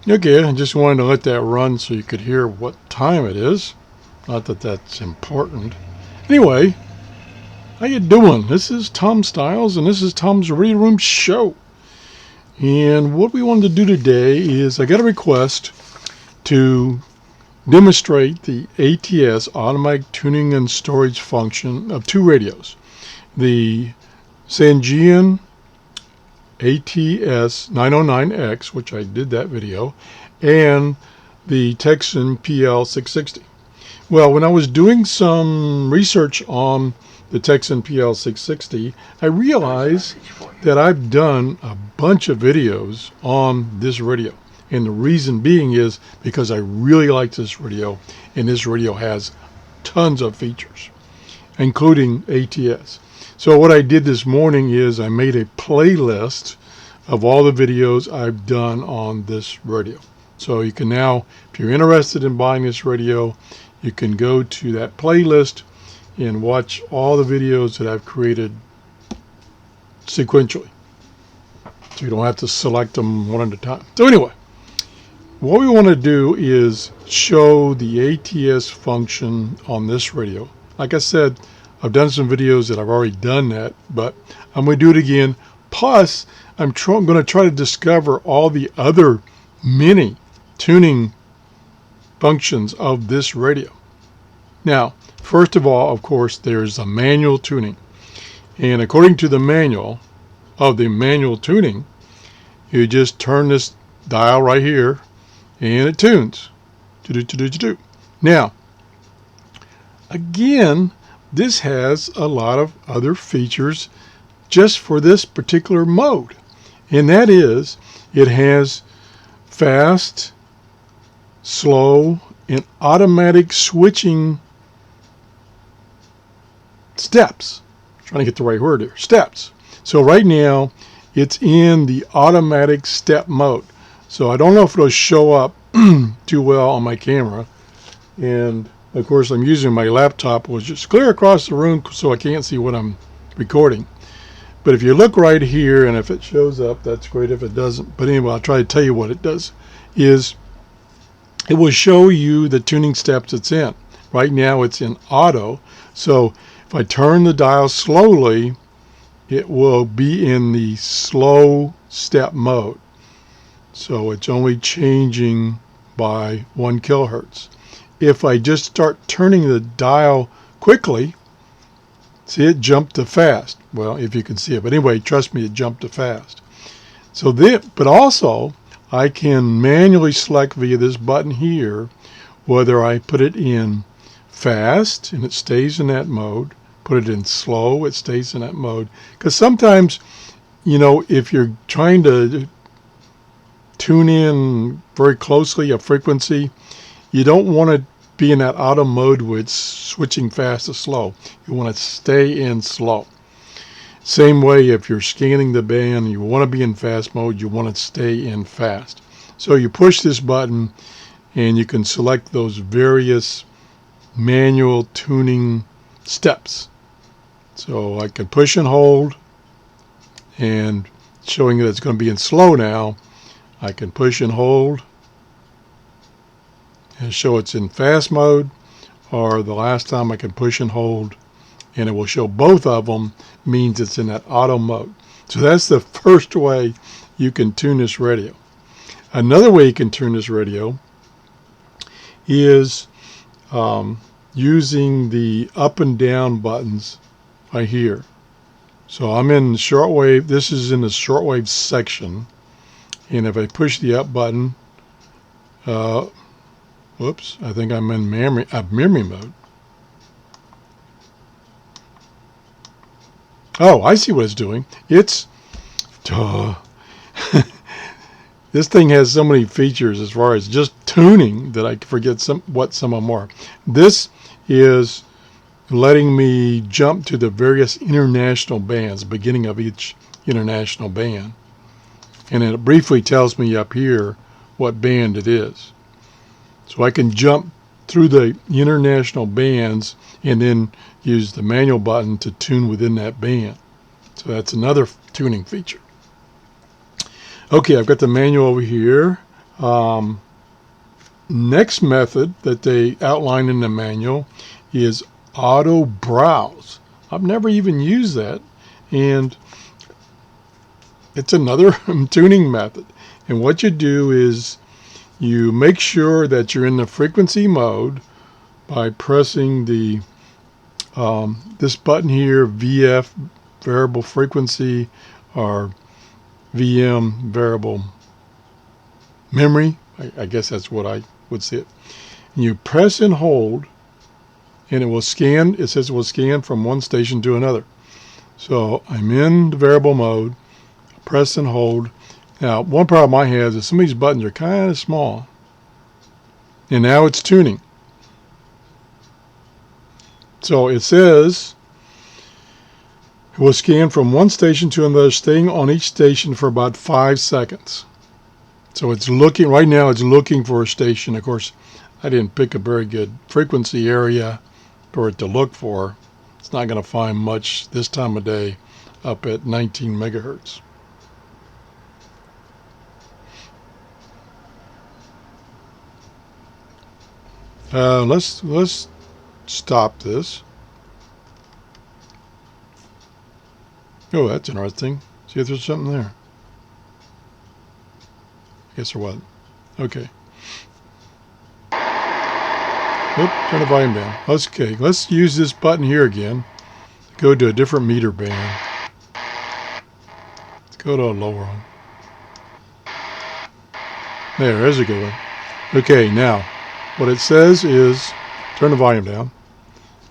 Okay, I just wanted to let that run so you could hear what time it is. Not that that's important. Anyway, how you doing? This is Tom Styles, and this is Tom's Radio Room Show. And what we wanted to do today is I got a request to demonstrate the ATS, automatic tuning and storage function of two radios. The Sangean ATS 909X, which I did that video, and the Tecsun PL-660. Well, when I was doing some research on the Tecsun PL-660, I realized that I've done a bunch of videos on this radio. And the reason being is because I really like this radio, and this radio has tons of features, including ATS. So what I did this morning is I made a playlist of all the videos I've done on this radio. So you can now, if you're interested in buying this radio, you can go to that playlist and watch all the videos that I've created sequentially. So you don't have to select them one at a time. So anyway, what we want to do is show the ATS function on this radio. Like I said, I've done some videos that I've already done that, but I'm going to do it again. Plus, I'm going to try to discover all the other mini tuning functions of this radio. Now, first of all, of course, there's a manual tuning. And according to the manual of the manual tuning, you just turn this dial right here and it tunes. Now, again, this has a lot of other features just for this particular mode. And that is, it has fast, slow, and automatic switching steps. I'm trying to get the right word here. Steps. So right now, it's in the automatic step mode. So I don't know if it'll show up too well on my camera. And of course, I'm using my laptop, which is clear across the room, so I can't see what I'm recording. But if you look right here, and if it shows up, that's great. If it doesn't, but anyway, I'll try to tell you what it does. Is it will show you the tuning steps it's in. Right now, it's in auto. So if I turn the dial slowly, it will be in the slow step mode. So it's only changing by 1 kilohertz. If I just start turning the dial quickly, see, it jumped to fast. Well, if you can see it, but anyway, trust me, it jumped to fast. So but also I can manually select via this button here whether I put it in fast and it stays in that mode, put it in slow, it stays in that mode. Because sometimes, you know, if you're trying to tune in very closely a frequency, you don't want to be in that auto mode where it's switching fast to slow. You want to stay in slow. Same way, if you're scanning the band, you want to be in fast mode, you want to stay in fast. So you push this button and you can select those various manual tuning steps. So I can push and hold, and showing that it's going to be in slow now, I can push and hold and show it's in fast mode, or the last time I can push and hold and it will show both of them, means it's in that auto mode. So that's the first way you can tune this radio. Another way you can tune this radio is using the up and down buttons right here. So I'm in shortwave. This is in the shortwave section, and if I push the up button, whoops, I think I'm in memory mode. Oh, I see what it's doing. It's this thing has so many features as far as just tuning that I forget what some of them are. This is letting me jump to the various international bands, beginning of each international band. And it briefly tells me up here what band it is. So I can jump through the international bands and then use the manual button to tune within that band. So that's another tuning feature. Okay, I've got the manual over here. Next method that they outline in the manual is auto browse. I've never even used that, and it's another tuning method. And what you do is you make sure that you're in the frequency mode by pressing the this button here, VF variable frequency, or VM variable memory. I guess that's what I would say it. And you press and hold, and it will scan. It says it will scan from one station to another. So I'm in the variable mode, press and hold. Now, one problem I have is some of these buttons are kind of small. And now it's tuning. So it says it will scan from one station to another, staying on each station for about 5 seconds. So it's looking, right now it's looking for a station. Of course, I didn't pick a very good frequency area for it to look for. It's not going to find much this time of day up at 19 megahertz. Let's stop this. Oh, that's interesting. See if there's something there. I guess there wasn't. Okay. Oop, turn the volume down. Okay, let's use this button here again. Go to a different meter band. Let's go to a lower one. There's a good one. Okay, now what it says is, turn the volume down.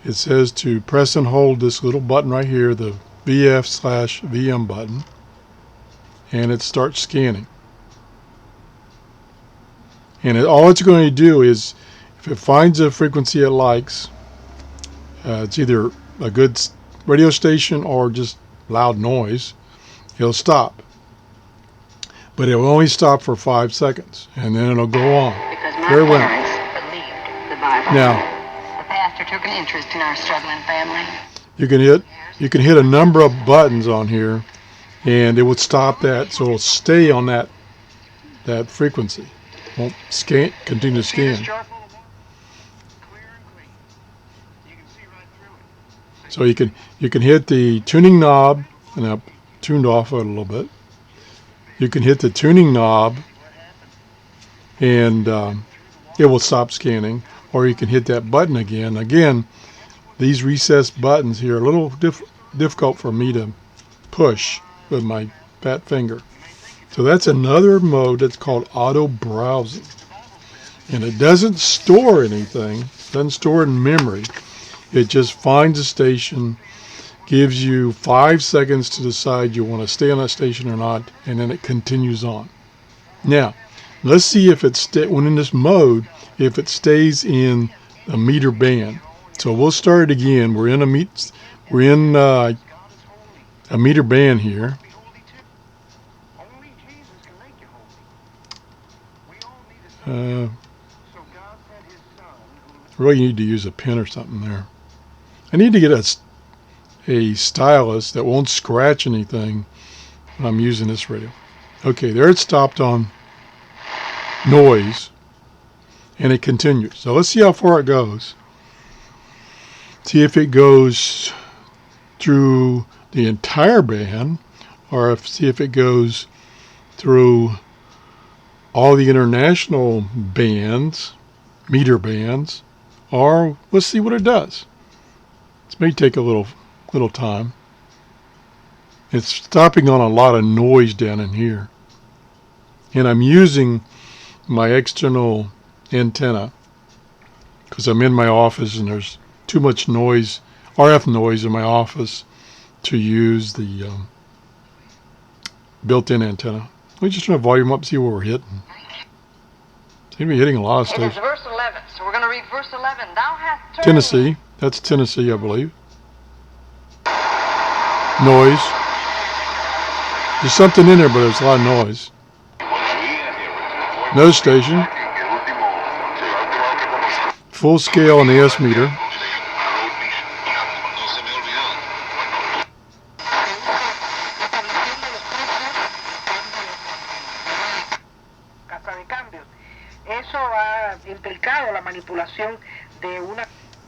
It says to press and hold this little button right here, the VF/VM button, and it starts scanning. And all it's going to do is, if it finds a frequency it likes, it's either a good radio station or just loud noise, it'll stop. But it will only stop for 5 seconds, and then it'll go on. Because my Very well. parents believed the Bible. Now, The pastor took an interest in our struggling family. you can hit a number of buttons on here, and it would stop that, so it'll stay on that frequency. Won't scan, continue to scan. So you can hit the tuning knob, and I've tuned off it a little bit. You can hit the tuning knob, and it will stop scanning, or you can hit that button again. Again, these recessed buttons here are a little difficult for me to push with my fat finger. So that's another mode that's called auto browsing. And it doesn't store anything, doesn't store in memory. It just finds a station, gives you 5 seconds to decide you want to stay on that station or not, and then it continues on. Now, let's see if when in this mode, if it stays in a meter band. So we'll start it again. We're in a meter band here. Really need to use a pen or something there. I need to get a stylus that won't scratch anything when I'm using this radio. Okay, there it stopped on noise, and it continues. So let's see how far it goes. See if it goes through the entire band, or see if it goes through all the international bands, meter bands, or let's see what it does. This may take a little time. It's stopping on a lot of noise down in here. And I'm using my external antenna because I'm in my office and there's too much noise, RF noise in my office to use the built-in antenna. Let me just turn the volume up and see where we're hitting. Seem to be hitting a lot of It is stations. verse 11, so we're going to read verse 11. Thou hast turned Tennessee. That's Tennessee, I believe. Noise. There's something in there, but there's a lot of noise. Another station. Full scale on the S meter. Casa de Cambios. implicado la manipulación de una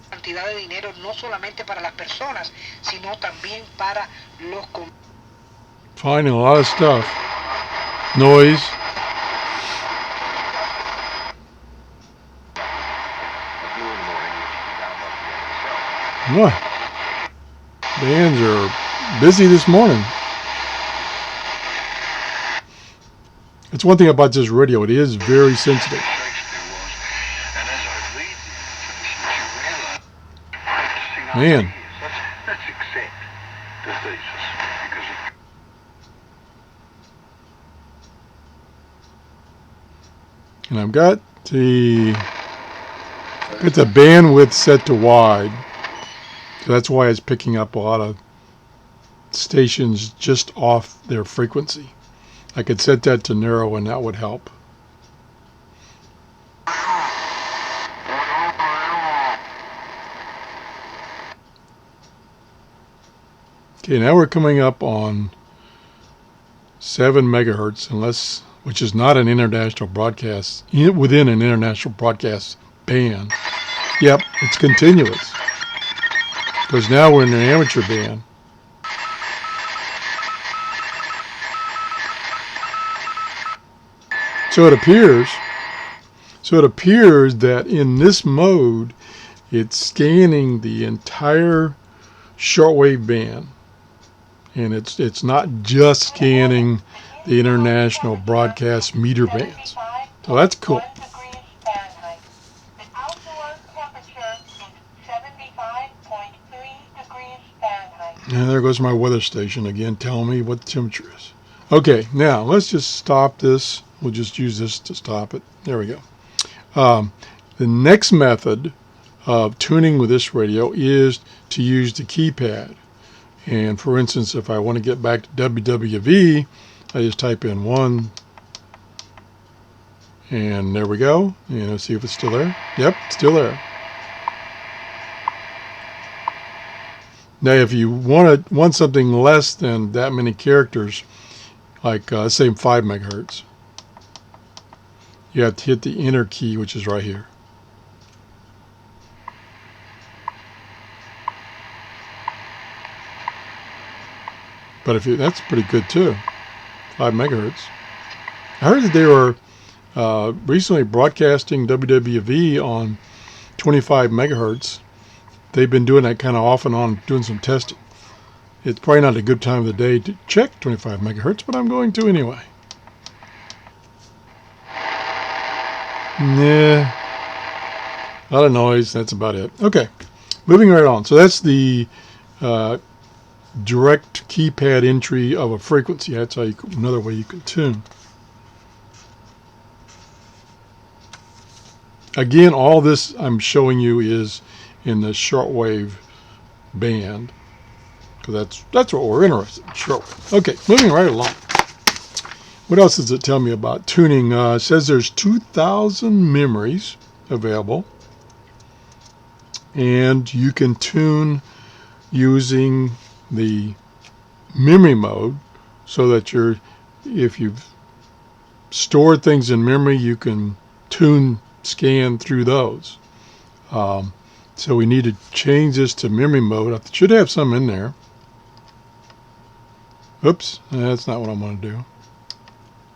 cantidad de dinero no solamente para las personas, sino también para los finding a lot of stuff. Noise. What? Bands are busy this morning. That's one thing about this radio. It is very sensitive. Man. Let's accept the thesis because and I've got the bandwidth set to wide. So that's why it's picking up a lot of stations just off their frequency. I could set that to narrow and that would help. Okay, now we're coming up on 7 megahertz, which is not an international broadcast, within an international broadcast band. Yep, it's continuous. Because now we're in an amateur band. So it appears that in this mode, it's scanning the entire shortwave band. And it's not just scanning the international broadcast meter bands. So that's cool. And there goes my weather station again telling me what the temperature is. Okay, now let's just stop this. We'll just use this to stop it. There we go. The next method of tuning with this radio is to use the keypad. And for instance, if I want to get back to WWV, I just type in 1. And there we go. And let's see if it's still there. Yep, still there. Now, if you want something less than that many characters, like say 5 megahertz, you have to hit the enter key, which is right here. But that's pretty good too, 5 megahertz. I heard that they were recently broadcasting WWV on 25 megahertz. They've been doing that kind of off and on, doing some testing. It's probably not a good time of the day to check 25 megahertz, but I'm going to anyway. Nah, a lot of noise. That's about it. Okay, moving right on. So that's the direct keypad entry of a frequency. That's how another way you can tune. Again, all this I'm showing you is in the shortwave band, because that's what we're interested in, shortwave. Okay, moving right along. What else does it tell me about tuning? It says there's 2,000 memories available, and you can tune using the memory mode, so that if you've stored things in memory, you can scan through those. So we need to change this to memory mode. I should have some in there. Oops, that's not what I want to do.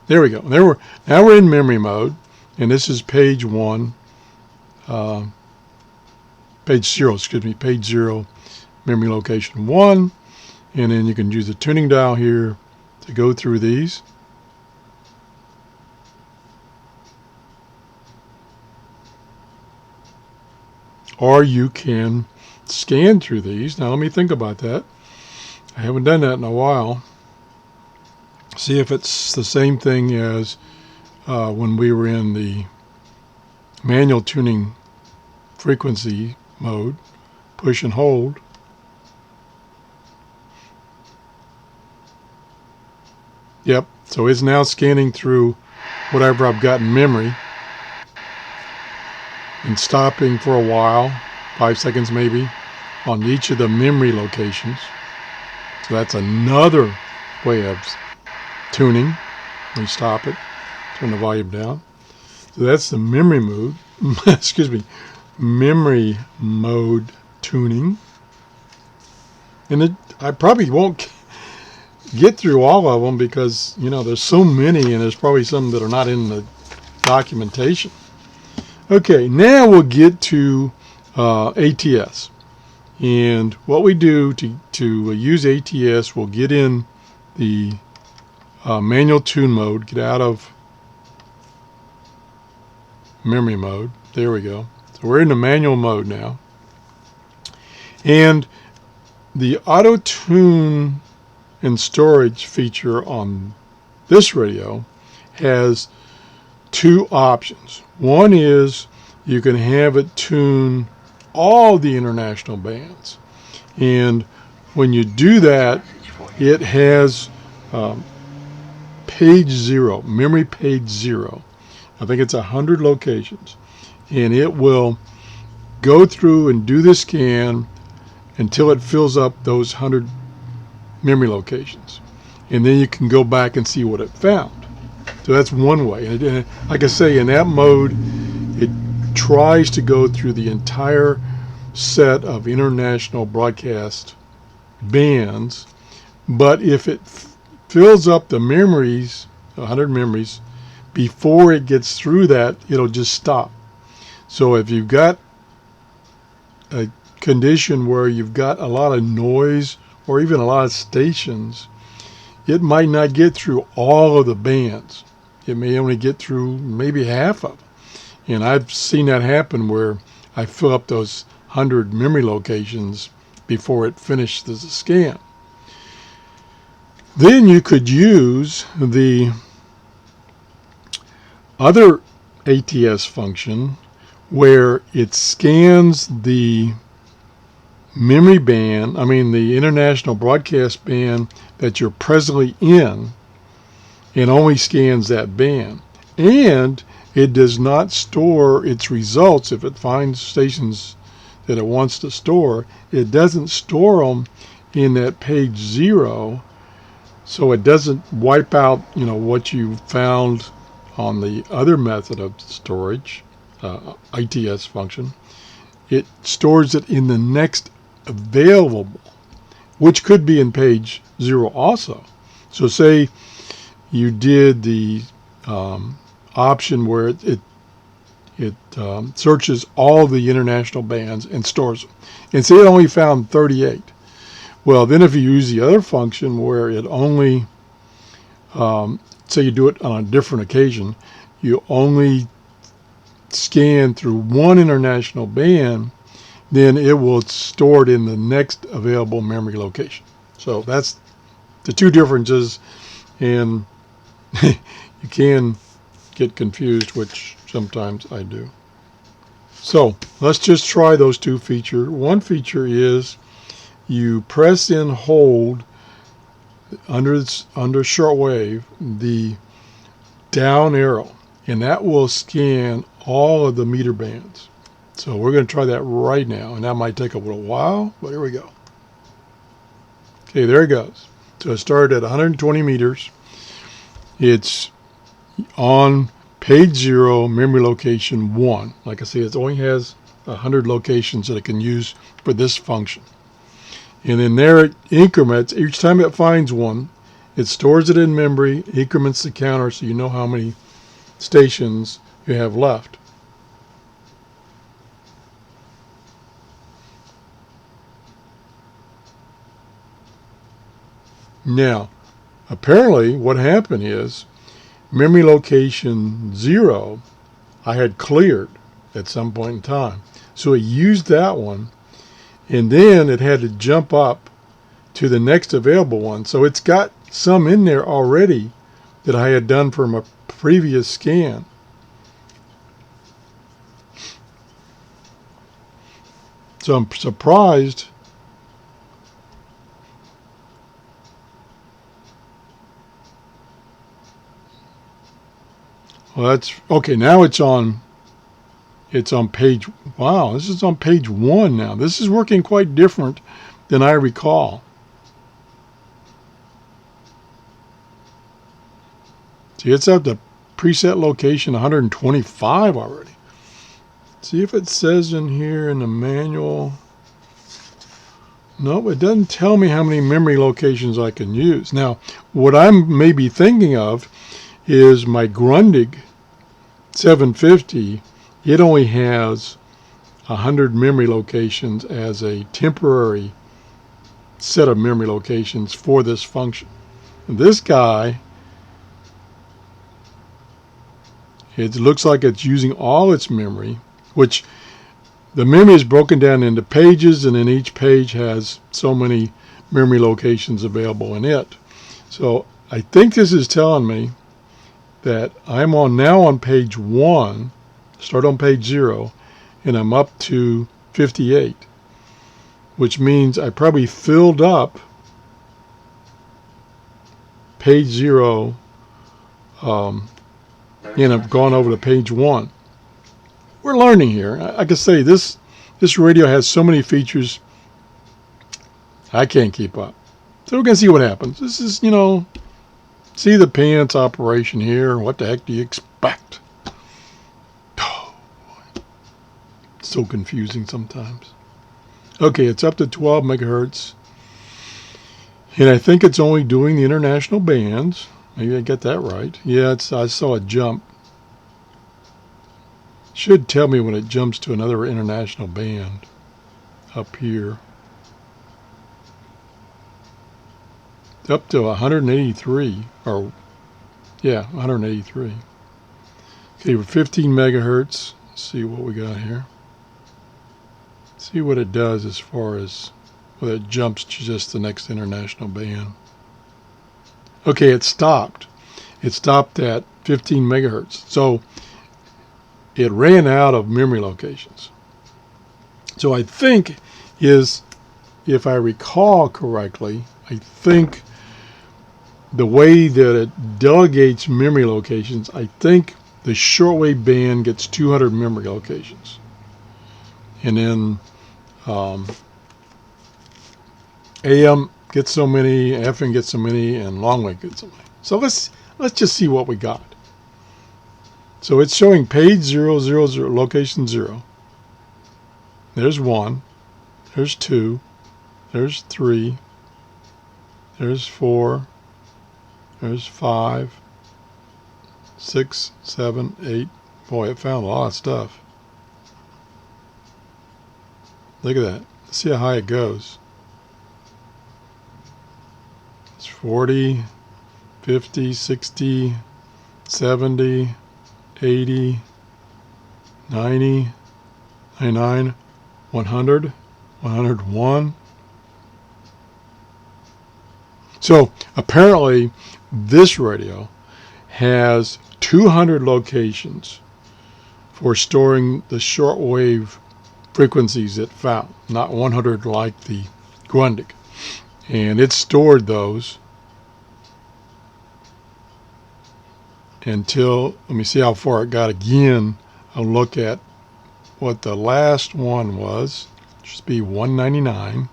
There we go. Now we're in memory mode, and this is page 1, page 0, page 0, memory location 1, and then you can use the tuning dial here to go through these. Or you can scan through these. Now let me think about that. I haven't done that in a while. See if it's the same thing as when we were in the manual tuning frequency mode. Push and hold. Yep, so it's now scanning through whatever I've got in memory and stopping for a while, 5 seconds maybe, on each of the memory locations. So that's another way of tuning. We stop it, turn the volume down. So that's the memory mode. excuse me, memory mode tuning. And I probably won't get through all of them because, you know, there's so many and there's probably some that are not in the documentation. Okay, now we'll get to ATS. And what we do to use ATS, we'll get in the manual tune mode, get out of memory mode. There we go. So we're in the manual mode now. And the auto tune and storage feature on this radio has two options. One is you can have it tune all the international bands, and when you do that, it has page 0, memory page 0. I think it's 100 locations, and it will go through and do the scan until it fills up those 100 memory locations, and then you can go back and see what it found. So that's one way. And like I say, in that mode, it tries to go through the entire set of international broadcast bands, but if it fills up the memories, 100 memories, before it gets through that, it'll just stop. So if you've got a condition where you've got a lot of noise or even a lot of stations, it might not get through all of the bands. It may only get through maybe half of them. And I've seen that happen where I fill up those 100 memory locations before it finished the scan. Then you could use the other ATS function where it scans the memory band, the international broadcast band that you're presently in, and only scans that band. And it does not store its results. If it finds stations that it wants to store, it doesn't store them in that page 0, so it doesn't wipe out, what you found on the other method of storage, ITS function. It stores it in the next available, which could be in page 0 also. So say you did the option where it searches all the international bands and stores them, and say it only found 38. Well, then if you use the other function where it only, say you do it on a different occasion, you only scan through one international band, then it will store it in the next available memory location. So that's the two differences, and you can get confused, which sometimes I do. So let's just try those two features. One feature is you press and hold under shortwave the down arrow, and that will scan all of the meter bands. So we're going to try that right now, and that might take a little while, but here we go. Okay, there it goes. So it started at 120 meters. It's on page 0, memory location 1. Like I say, it only has 100 locations that it can use for this function. And then there it increments. Each time it finds one, it stores it in memory, increments the counter so you know how many stations you have left. Now, apparently what happened is memory location 0 I had cleared at some point in time. So it used that one, and then it had to jump up to the next available one. So it's got some in there already that I had done from a previous scan. So I'm surprised well, that's okay. Now it's on page, wow, this is on page 1 now. This is working quite different than I recall. See, it's at the preset location 125 already. See if it says in here in the manual. No, it doesn't tell me how many memory locations I can use. Now, what I'm maybe thinking of is my Grundig 750. It only has 100 memory locations as a temporary set of memory locations for this function. And this guy, it looks like it's using all its memory, which the memory is broken down into pages, and then each page has so many memory locations available in it. So I think this is telling me that I'm now on page 1, start on page 0, and I'm up to 58, which means I probably filled up page 0 and I've gone over to page 1. We're learning here. I can say this radio has so many features I can't keep up. So we're going to see what happens. This is, see the pants operation here. What the heck do you expect? Oh, it's so confusing sometimes. Okay, it's up to 12 megahertz. And I think it's only doing the international bands. Maybe I get that right. Yeah, I saw a jump. Should tell me when it jumps to another international band up here. Up to 183, or yeah, 183. Okay, we're 15 megahertz. Let's see what we got here. See what it does as far as whether it jumps to just the next international band. Okay, it stopped. It stopped at 15 megahertz. So it ran out of memory locations. So I think if I recall correctly, I think the way that it delegates memory locations, I think the shortwave band gets 200 memory locations. And then AM gets so many, FM gets so many, and longwave gets so many. So let's just see what we got. So it's showing page 000, location 0. There's 1. There's 2. There's 3. There's 4. There's 5. 6, 7, 8. Boy, it found a lot of stuff. Look at that. Let's see how high it goes. It's 40, 50, 60, 70, 80, 90, 99, 100, 101. So apparently this radio has 200 locations for storing the shortwave frequencies it found, not 100 like the Grundig. And it stored those until, let me see how far it got again. I'll look at what the last one was. It should be 199.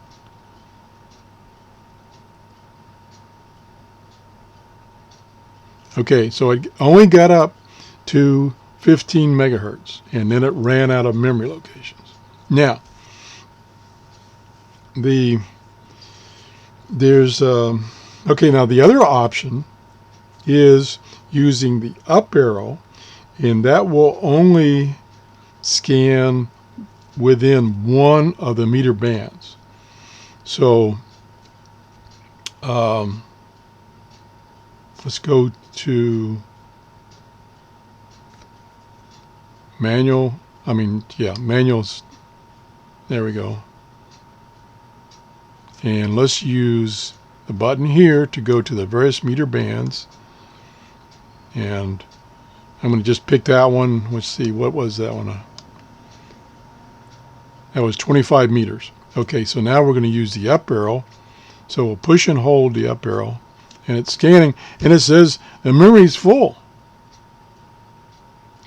Okay, so it only got up to 15 megahertz, and then it ran out of memory locations. Now, there's okay, now the other option is using the up arrow, and that will only scan within one of the meter bands. So let's go to manual. Manuals. There we go. And let's use the button here to go to the various meter bands. And I'm going to just pick that one. Let's see, what was that one? That was 25 meters. Okay, so now we're going to use the up arrow. So we'll push and hold the up arrow. And it's scanning. And it says the memory is full.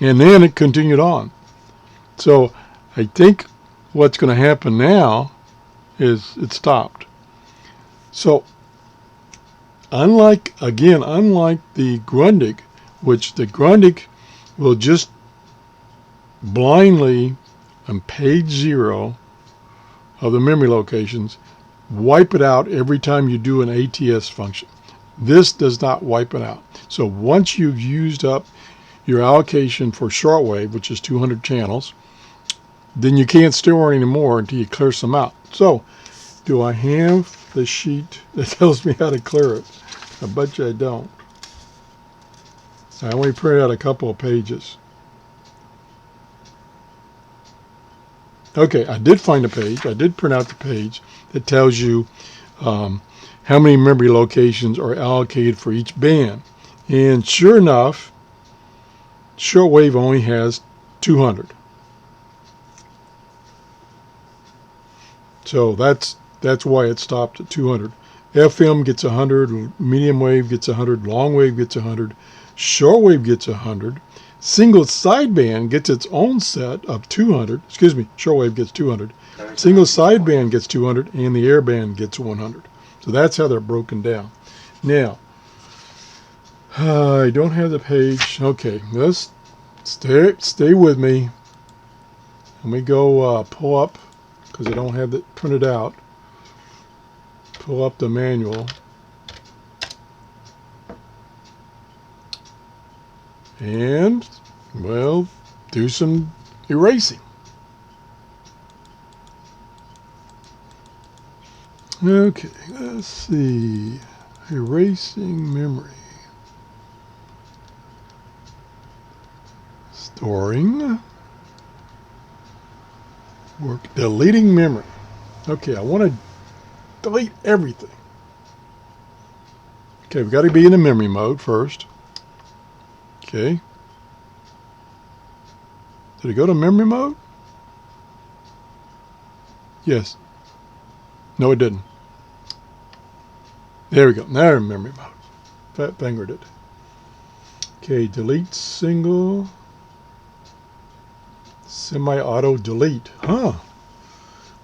And then it continued on. So I think what's going to happen now is it stopped. So unlike the Grundig, which the Grundig will just blindly on page 0 of the memory locations, wipe it out every time you do an ATS function. This does not wipe it out. So once you've used up your allocation for shortwave, which is 200 channels, then you can't store any more until you clear some out. So, do I have the sheet that tells me how to clear it? I bet you I don't. I only printed out a couple of pages. Okay, I did find a page. I did print out the page that tells you how many memory locations are allocated for each band. And sure enough, shortwave only has 200. So that's why it stopped at 200. FM gets 100, medium wave gets 100, long wave gets 100, shortwave gets 100, single sideband gets its own set of 200. Excuse me, shortwave gets 200, single sideband gets 200, and the airband gets 100. So that's how they're broken down. Now, I don't have the page. Okay, let's stay with me. Let me go pull up, because I don't have it printed out. Pull up the manual. And, well, do some erasing. Okay, let's see. Erasing memory. Storing. Work. Deleting memory. Okay, I want to delete everything. Okay, we've got to be in the memory mode first. Okay. Did it go to memory mode? Yes. No, it didn't. There we go. Now we're in memory mode. Fat fingered it. Okay, delete single. Semi-auto delete. Huh.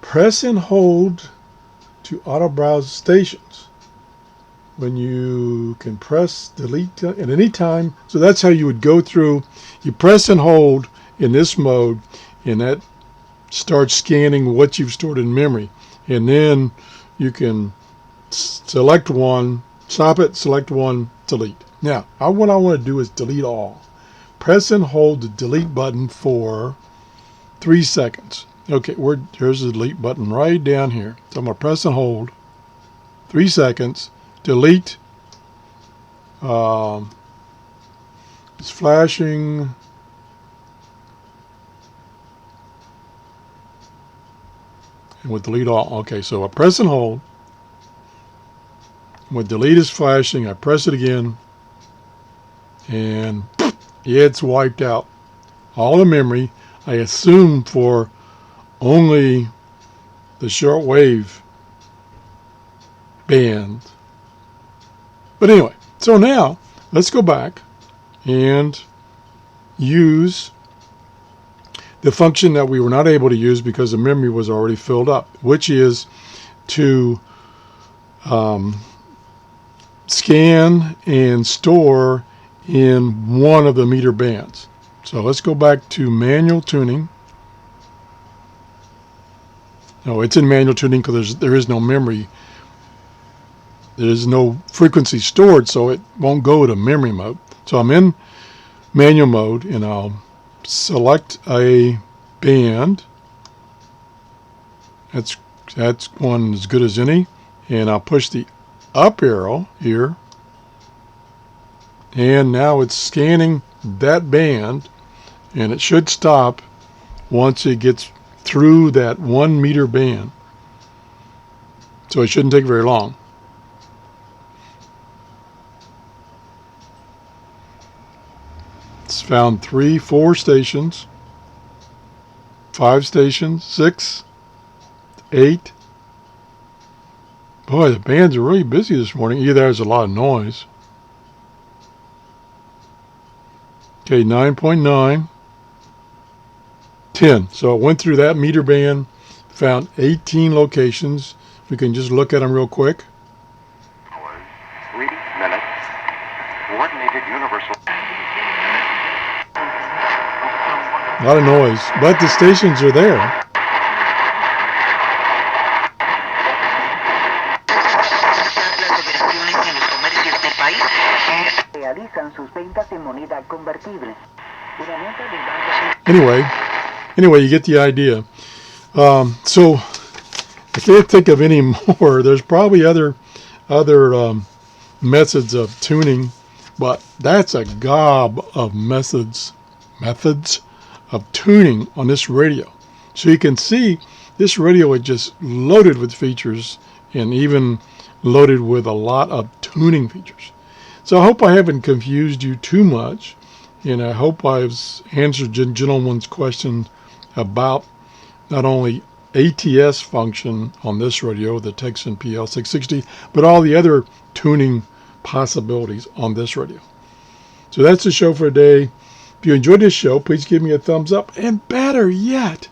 Press and hold to auto browse stations. When you can press delete at any time. So that's how you would go through. You press and hold in this mode, and that starts scanning what you've stored in memory. And then you can select one, stop it, select one, delete. Now, what I want to do is delete all. Press and hold the delete button for 3 seconds. Okay, here's the delete button right down here. So I'm going to press and hold 3 seconds. Delete. It's flashing. And with delete all. Okay, so I press and hold. When delete is flashing, I press it again. And it's wiped out all the memory. I assume for only the shortwave band. But anyway, so now let's go back and use the function that we were not able to use because the memory was already filled up, which is to scan and store in one of the meter bands. So let's go back to manual tuning. No, it's in manual tuning because there is no memory. There is no frequency stored, so it won't go to memory mode. So I'm in manual mode, and I'll select a band. That's one as good as any. And I'll push the up arrow here. And now it's scanning that band, and it should stop once it gets through that 1 meter band. So it shouldn't take very long. It's found 3, 4 stations, 5 stations, 6, 8. Boy, the bands are really busy this morning. Either there's a lot of noise. Okay, 9.9, 10. So it went through that meter band, found 18 locations. We can just look at them real quick. Hours, reading minutes, coordinated universal. A lot of noise, but the stations are there. Anyway, you get the idea. So I can't think of any more. There's probably other methods of tuning, but that's a gob of methods of tuning on this radio. So you can see this radio is just loaded with features and even loaded with a lot of tuning features. So I hope I haven't confused you too much, and I hope I've answered gentleman's question about not only ATS function on this radio, the Tecsun PL-660, but all the other tuning possibilities on this radio. So that's the show for today. If you enjoyed this show, please give me a thumbs up, and better yet,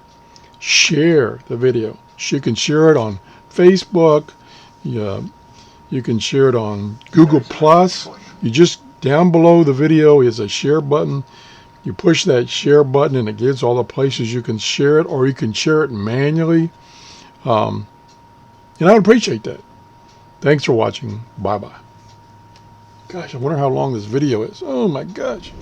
share the video. You can share it on Facebook. You can share it on Google+. You just, down below the video is a share button. You push that share button and it gives all the places you can share it, or you can share it manually. And I would appreciate that. Thanks for watching. Bye-bye. Gosh, I wonder how long this video is. Oh my gosh.